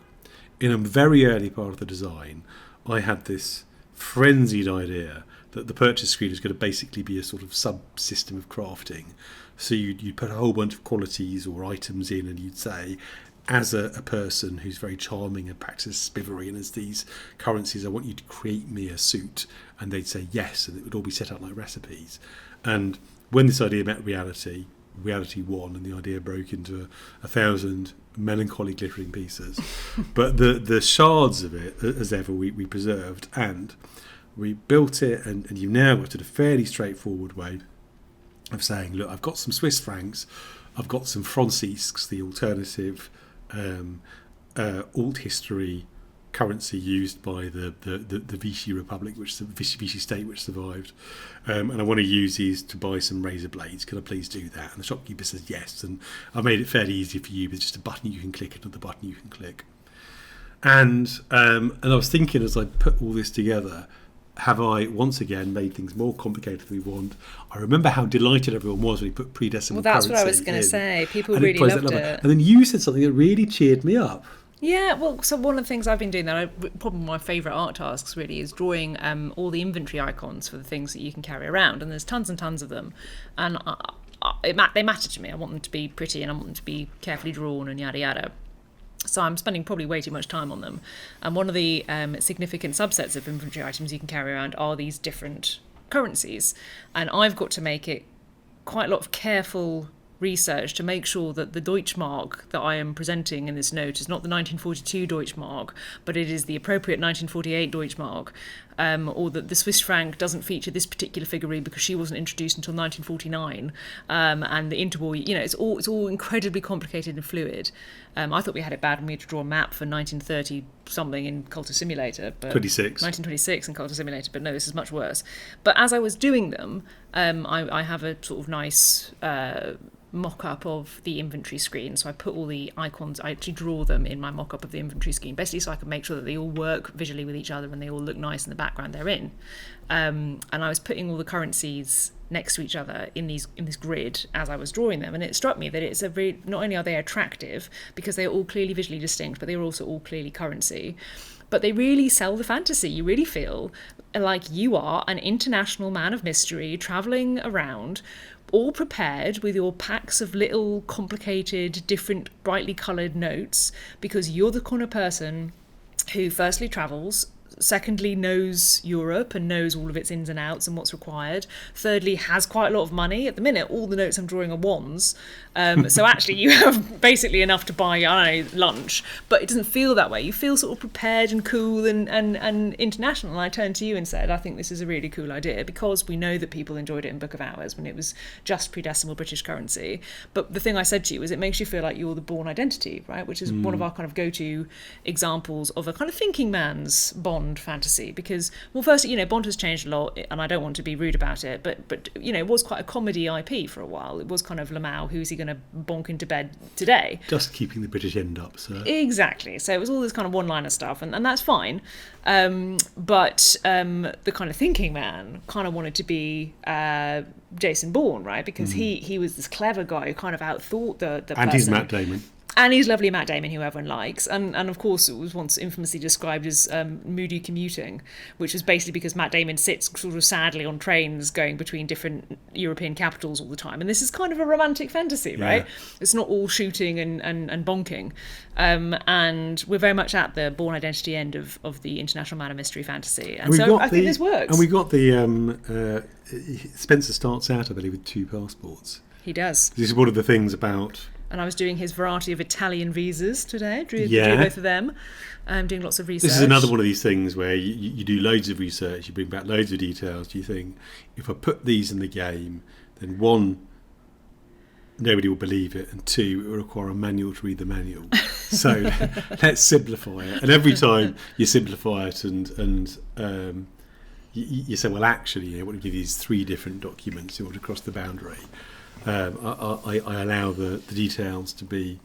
In a very early part of the design, I had this frenzied idea that the purchase screen is going to basically be a sort of subsystem of crafting. So you'd put a whole bunch of qualities or items in, and you'd say, as a person who's very charming and practices spivery and has these currencies, I want you to create me a suit. And they'd say yes, and it would all be set out like recipes. And when this idea met reality won, and the idea broke into 1,000 melancholy glittering pieces. But the shards of it, as ever, we preserved, and we built it, and you've now got it a fairly straightforward way of saying, look, I've got some Swiss francs, I've got some francisques, the alternative alt history currency used by the Vichy Republic, the Vichy state which survived, and I want to use these to buy some razor blades. Can I please do that? And the shopkeeper says yes, and I made it fairly easy for you with just a button you can click and another button you can click. And I was thinking, as I put all this together, have I once again made things more complicated than we want? I remember how delighted everyone was when we put pre-decimal currency. Well, that's what I was going to say. People and really loved it. And then you said something that really cheered me up. Yeah, well, so one of the things I've been doing, probably my favourite art tasks really, is drawing all the inventory icons for the things that you can carry around, and there's tons and tons of them, and they matter to me. I want them to be pretty, and I want them to be carefully drawn, and yada yada. So I'm spending probably way too much time on them. And one of the significant subsets of inventory items you can carry around are these different currencies, and I've got to make it quite a lot of careful research to make sure that the Deutschmark that I am presenting in this note is not the 1942 Deutschmark, but it is the appropriate 1948 Deutschmark, or that the Swiss franc doesn't feature this particular figurine because she wasn't introduced until 1949, and the interwar, it's all incredibly complicated and fluid. I thought we had it bad when we had to draw a map for 1930 something in Culture Simulator, but 1926 in Culture Simulator, but no, this is much worse. But as I was doing them, I have a sort of nice mock-up of the inventory screen, so I put all the icons, I actually draw them in my mock-up of the inventory screen, basically so I can make sure that they all work visually with each other and they all look nice in the background they're in. And I was putting all the currencies next to each other in this grid as I was drawing them, and it struck me that it's not only are they attractive because they're all clearly visually distinct, but they're also all clearly currency, but they really sell the fantasy. You really feel like you are an international man of mystery travelling around, all prepared with your packs of little complicated, different, brightly coloured notes, because you're the kind of person who firstly travels, secondly, knows Europe and knows all of its ins and outs and what's required. Thirdly, has quite a lot of money. At the minute, all the notes I'm drawing are wands. So actually, you have basically enough to buy, I don't know, lunch. But it doesn't feel that way. You feel sort of prepared and cool and international. And I turned to you and said, I think this is a really cool idea, because we know that people enjoyed it in Book of Hours when it was just pre-decimal British currency. But the thing I said to you is it makes you feel like you're the Bourne identity, right? Which is one of our kind of go-to examples of a kind of thinking man's Bond fantasy. Because, well, first, Bond has changed a lot, and I don't want to be rude about it, but it was quite a comedy IP for a while. It was kind of Lamau, who's he going to bonk into bed today? Just keeping the British end up, so. Exactly. So it was all this kind of one-liner stuff, and that's fine. But the kind of thinking man kind of wanted to be Jason Bourne, right? Because he was this clever guy who kind of outthought the person. And he's Matt Damon. And he's lovely Matt Damon, who everyone likes. And of course, it was once infamously described as moody commuting, which was basically because Matt Damon sits sort of sadly on trains going between different European capitals all the time. And this is kind of a romantic fantasy, right? Yeah. It's not all shooting and bonking. And we're very much at the Bourne Identity end of the international man of mystery fantasy. And so I think this works. And we got the... Spencer starts out, I believe, with 2 passports. He does. This is one of the things about... And I was doing his variety of Italian visas today. Drew both of them. Doing lots of research. This is another one of these things where you do loads of research, you bring back loads of details. You think, if I put these in the game, then 1, nobody will believe it, and 2, it will require a manual to read the manual. So let's simplify it. And every time you simplify it and you say, well, actually, I want to give you these 3 different documents in order to cross the boundary. I allow the details to be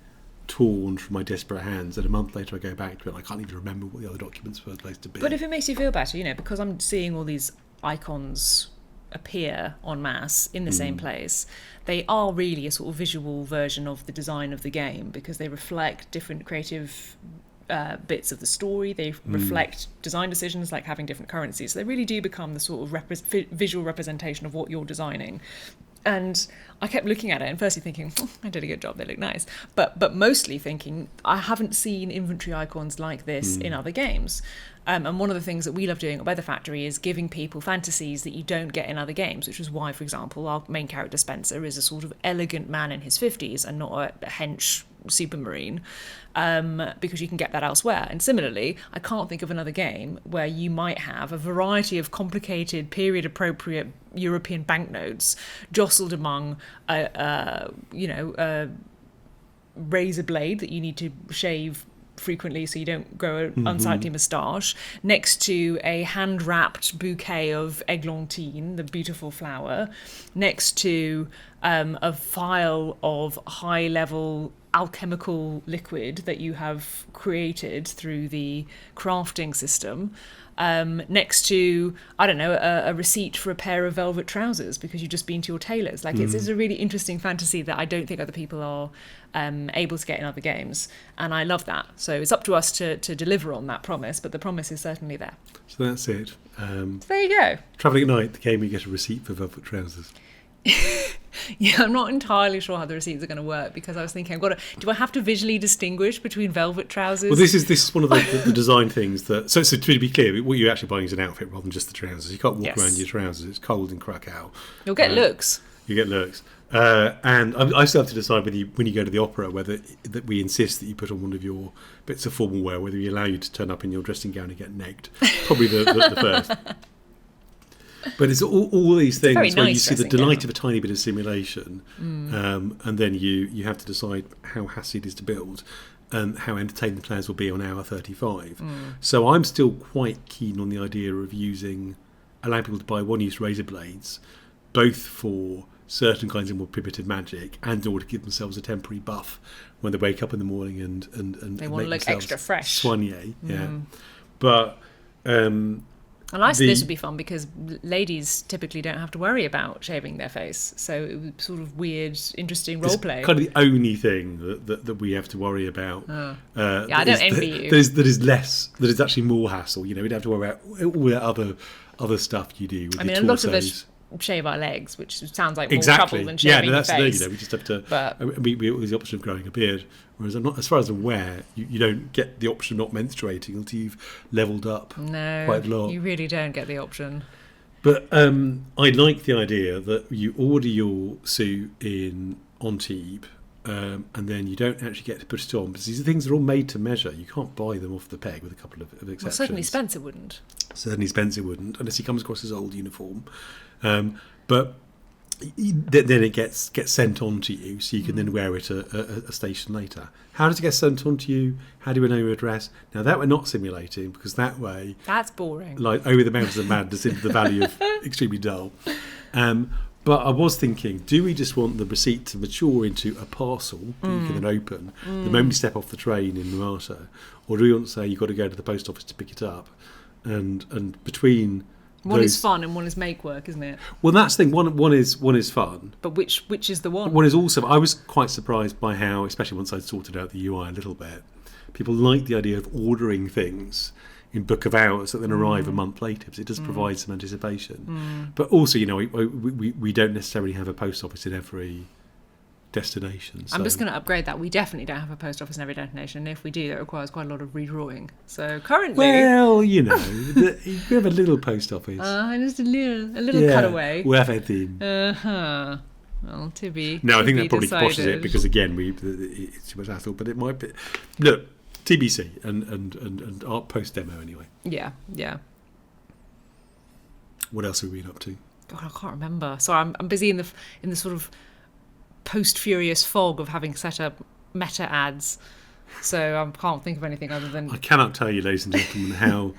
torn from my desperate hands, and a month later I go back to it and I can't even remember what the other documents were supposed to be. But if it makes you feel better, because I'm seeing all these icons appear en masse in the same place, they are really a sort of visual version of the design of the game, because they reflect different creative bits of the story. They reflect design decisions like having different currencies. So they really do become the sort of visual representation of what you're designing. And I kept looking at it and firstly thinking, I did a good job, they look nice. But mostly thinking, I haven't seen inventory icons like this in other games. And one of the things that we love doing at Weather Factory is giving people fantasies that you don't get in other games, which is why, for example, our main character Spencer is a sort of elegant man in his 50s and not a hench supermarine, because you can get that elsewhere. And similarly, I can't think of another game where you might have a variety of complicated, period-appropriate European banknotes jostled among a razor blade that you need to shave frequently so you don't grow an unsightly moustache, next to a hand-wrapped bouquet of eglantine, the beautiful flower, next to a vial of high-level alchemical liquid that you have created through the crafting system, next to, I don't know, a receipt for a pair of velvet trousers because you've just been to your tailor's. Like, it's a really interesting fantasy that I don't think other people are able to get in other games, and I love that. So it's up to us to deliver on that promise, but the promise is certainly there. So that's it. So there you go. Travelling at Night, the game where you get a receipt for velvet trousers. Yeah, I'm not entirely sure how the receipts are going to work, because I was thinking, do I have to visually distinguish between velvet trousers? Well, this is one of the design things that. So to be clear, what you're actually buying is an outfit rather than just the trousers. You can't walk around in your trousers. It's cold in Krakow. You'll get looks. You get looks. And I still have to decide whether when you go to the opera, whether that we insist that you put on one of your bits of formal wear, whether we allow you to turn up in your dressing gown and get negged. Probably the first. But it's all these things where you see the delight of a tiny bit of simulation, and then you have to decide how hassy it is to build and how entertained the players will be on hour 35. So I'm still quite keen on the idea of allowing people to buy one-use razor blades, both for certain kinds of more primitive magic and or to give themselves a temporary buff when they wake up in the morning and they want to look extra fresh. Soigné, yeah. But and I think this would be fun because ladies typically don't have to worry about shaving their face, so it would be sort of weird, interesting role play. Kind of the only thing that we have to worry about. Yeah, I don't envy you. That is actually more hassle. You know, we don't have to worry about all that other stuff you do. With I mean, a lot of us shave our legs, which sounds like more Exactly. trouble than shaving your face. We just have to. But we it was the option of growing a beard. Whereas I'm not, as far as I'm aware, you don't get the option of not menstruating until you've levelled up quite a lot. You really don't get the option. But I like the idea that you order your suit in Antibes, and then you don't actually get to put it on, because these are things that are all made to measure. You can't buy them off the peg, with a couple of exceptions. Well, certainly Spencer wouldn't. Unless he comes across his old uniform. But then it gets sent on to you, so you can then wear it a station later. How does it get sent on to you? How do we know your address? Now, that we're not simulating, because that way... That's boring. Like, over the mountains of madness into the valley of extremely dull. But I was thinking, do we just want the receipt to mature into a parcel that you can then open the moment you step off the train in Marata? Or do we want to say you've got to go to the post office to pick it up? And between... One is fun and one is make work, isn't it? Well, that's the thing. One is fun. But which is the one? One is also... I was quite surprised by how, especially once I'd sorted out the UI a little bit, people like the idea of ordering things in book of hours that then arrive a month later, because it does provide some anticipation. But also, we don't necessarily have a post office in every destination. So. I'm just going to upgrade that. We definitely don't have a post office in every destination, and if we do, that requires quite a lot of redrawing. So currently... Well, you have a little post office. Just a little cutaway. We have a thing. Well, to be No, I think be that probably decided. quashes it, because again, it's too much hassle, but it might be... Look, TBC and art post demo anyway. Yeah. What else have we been up to? God, I can't remember. Sorry, I'm busy in the sort of post-furious fog of having set up meta ads, so I can't think of anything other than... I cannot tell you, ladies and gentlemen, how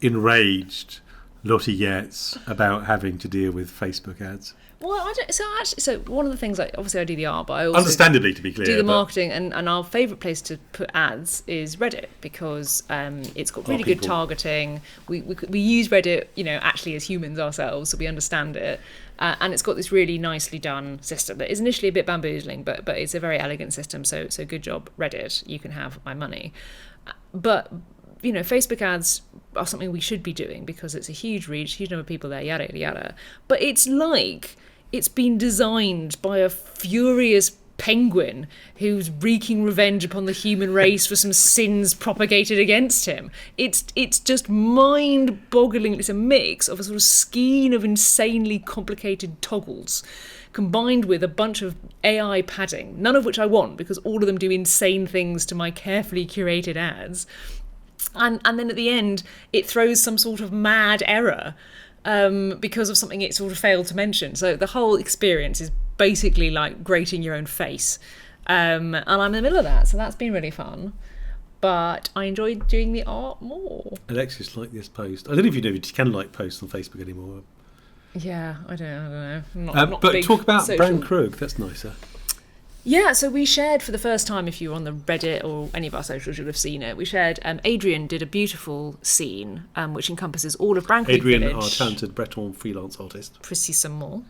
enraged Lottie gets about having to deal with Facebook ads. Well, I don't, so one of the things, obviously I do the art, but I also understandably, to be clear, do the marketing, and our favourite place to put ads is Reddit, because it's got really good targeting. We use Reddit, actually as humans ourselves, so we understand it, and it's got this really nicely done system that is initially a bit bamboozling, but it's a very elegant system. So good job, Reddit. You can have my money, but. Facebook ads are something we should be doing, because it's a huge reach, huge number of people there, yada, yada, yada. But it's like it's been designed by a furious penguin who's wreaking revenge upon the human race for some sins propagated against him. It's just mind-boggling. It's a mix of a sort of skein of insanely complicated toggles combined with a bunch of AI padding, none of which I want, because all of them do insane things to my carefully curated ads. And then at the end, it throws some sort of mad error because of something it sort of failed to mention. So the whole experience is basically like grating your own face. And I'm in the middle of that, so that's been really fun. But I enjoyed doing the art more. Alexis liked this post. I don't know if you can like posts on Facebook anymore. Yeah, I don't know. I'm not but big talk about social. Brown Krug, that's nicer. Yeah, so we shared for the first time, if you were on the Reddit or any of our socials, you'll have seen it. We shared, Adrian did a beautiful scene which encompasses all of Brown Creek Village. Adrian, our talented Breton freelance artist. Précisément.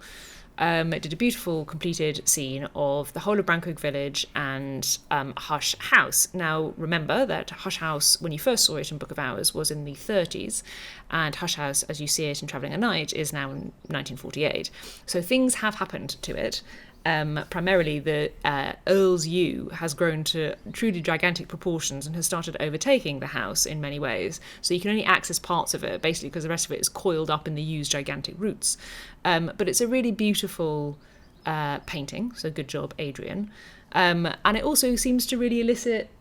It did a beautiful completed scene of the whole of Brown Creek Village and Hush House. Now, remember that Hush House, when you first saw it in Book of Hours, was in the 30s, and Hush House, as you see it in Travelling at Night, is now in 1948. So things have happened to it. Primarily, the Earl's Yew has grown to truly gigantic proportions and has started overtaking the house in many ways. So you can only access parts of it, basically, because the rest of it is coiled up in the yew's gigantic roots. But it's a really beautiful painting, so good job, Adrian. And it also seems to really elicit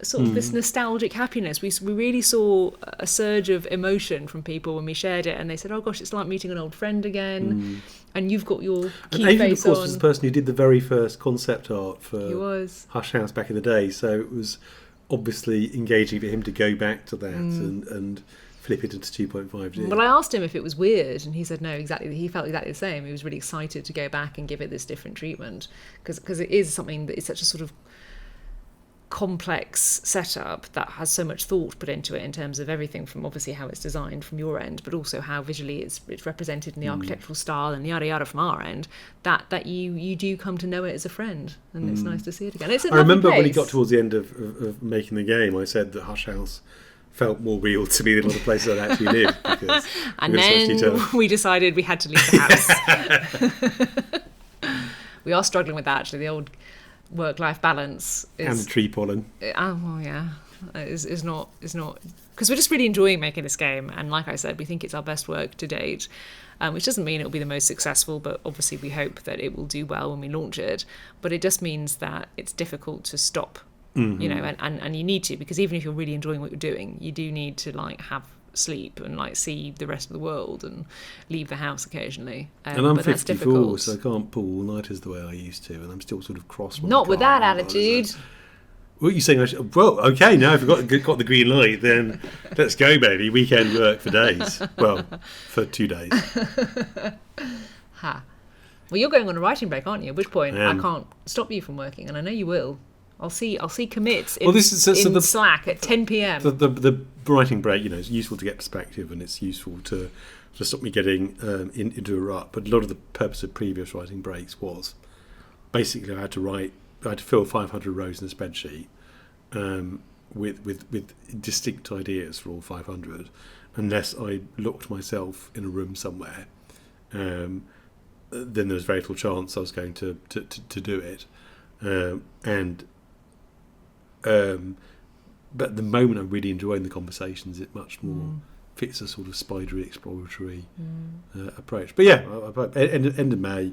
sort of this nostalgic happiness. We really saw a surge of emotion from people when we shared it, and they said, "Oh gosh, it's like meeting an old friend again." And you've got your key and Adrian, face of course, on. was the person who did the very first concept art for Hush House back in the day. So it was obviously engaging for him to go back to that and flip it into 2.5D. Well, I asked him if it was weird, and he said no, exactly. He felt exactly the same. He was really excited to go back and give it this different treatment, because it is something that is such a sort of complex setup that has so much thought put into it in terms of everything from obviously how it's designed from your end, but also how visually it's represented in the architectural style and yada yada from our end, that you do come to know it as a friend, and it's nice to see it again. It's a I remember place. when he got towards the end of making the game, I said that Hush House felt more real to me than a lot of places I'd actually lived. Because and then we decided we had to leave the house. We are struggling with that, actually. The old work-life balance is... And the tree pollen. Well, yeah. Is not... Because we're just really enjoying making this game. And like I said, we think it's our best work to date. Which doesn't mean it will be the most successful, but obviously we hope that it will do well when we launch it. But it just means that it's difficult to stop, you know, and you need to, because even if you're really enjoying what you're doing, you do need to like have sleep and like see the rest of the world and leave the house occasionally. And I'm but that's 54, difficult. so I can't pull all-nighters the way I used to, and I'm still sort of cross. when I Not with can't. that attitude. What are you saying? Well, okay, now if you've got the green light, then let's go, baby. Weekend work for days. Well, for 2 days. Ha. Well, you're going on a writing break, aren't you? At which point I I am. can't stop you from working, and I know you will. I'll see commits in, Well, this is- so in the- Slack at 10 p.m. The writing break, you know, it's useful to get perspective, and it's useful to stop me getting into a rut. But a lot of the purpose of previous writing breaks was basically I had to fill 500 rows in a spreadsheet with distinct ideas for all 500, unless I locked myself in a room somewhere. Then there was very little chance I was going to do it. But at the moment I'm really enjoying the conversations. It much more fits a sort of spidery, exploratory approach. But yeah, end of May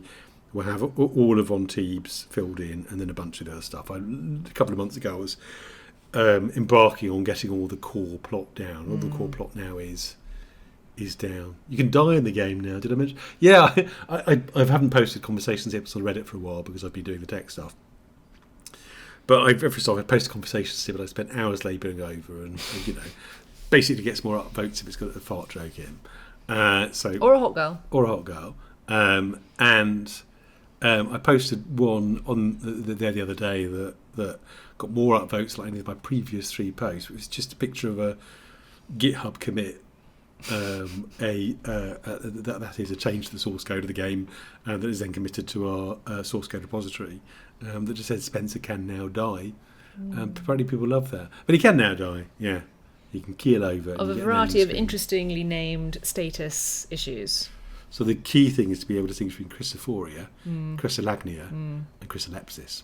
we'll have all of Von Teebs filled in, and then a bunch of other stuff. A couple of months ago I was embarking on getting all the core plot down. All the core plot now is down. You can die in the game now. Did I mention? Yeah, I haven't posted conversations episodes on Reddit for a while because I've been doing the tech stuff. But every so often I post conversations that I spent hours labouring over, and you know, basically gets more upvotes if it's got a fart joke in. Or a hot girl. I posted one on the other day that got more upvotes than any of my previous 3 posts. It was just a picture of a GitHub commit. That is a change to the source code of the game that is then committed to our source code repository that just says Spencer can now die. Apparently people love that. But he can now die, yeah. He can keel over. Of a variety of interestingly named status issues. So the key thing is to be able to distinguish between chrysophoria, chrysolagnia and chrysolepsis.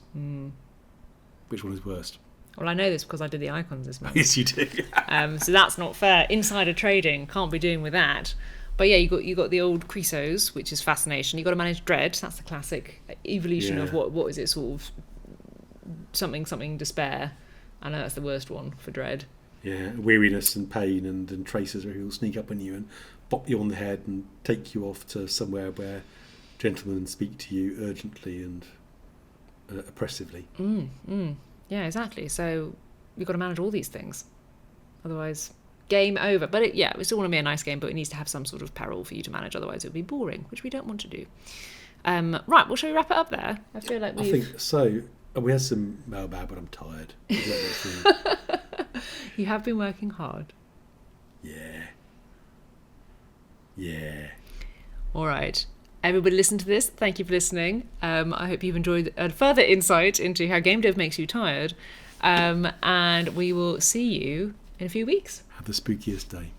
Which one is worst? Well, I know this because I did the icons this month. Yes, you do. So that's not fair. Insider trading, can't be doing with that. But yeah, you got the old Chrysos, which is fascination. You got to manage dread. That's the classic evolution of what is it, sort of something despair. I know that's the worst one for dread. Yeah, weariness and pain and traces where he'll sneak up on you and pop you on the head and take you off to somewhere where gentlemen speak to you urgently and oppressively. Yeah, exactly. So you've got to manage all these things. Otherwise, game over. But we still want to be a nice game, but it needs to have some sort of peril for you to manage. Otherwise, it would be boring, which we don't want to do. Right, well, shall we wrap it up there? I feel like I think so. We had some mailbag, but I'm tired. You have been working hard. Yeah. All right. Everybody listen to this. Thank you for listening. I hope you've enjoyed a further insight into how game dev makes you tired. And we will see you in a few weeks. Have the spookiest day.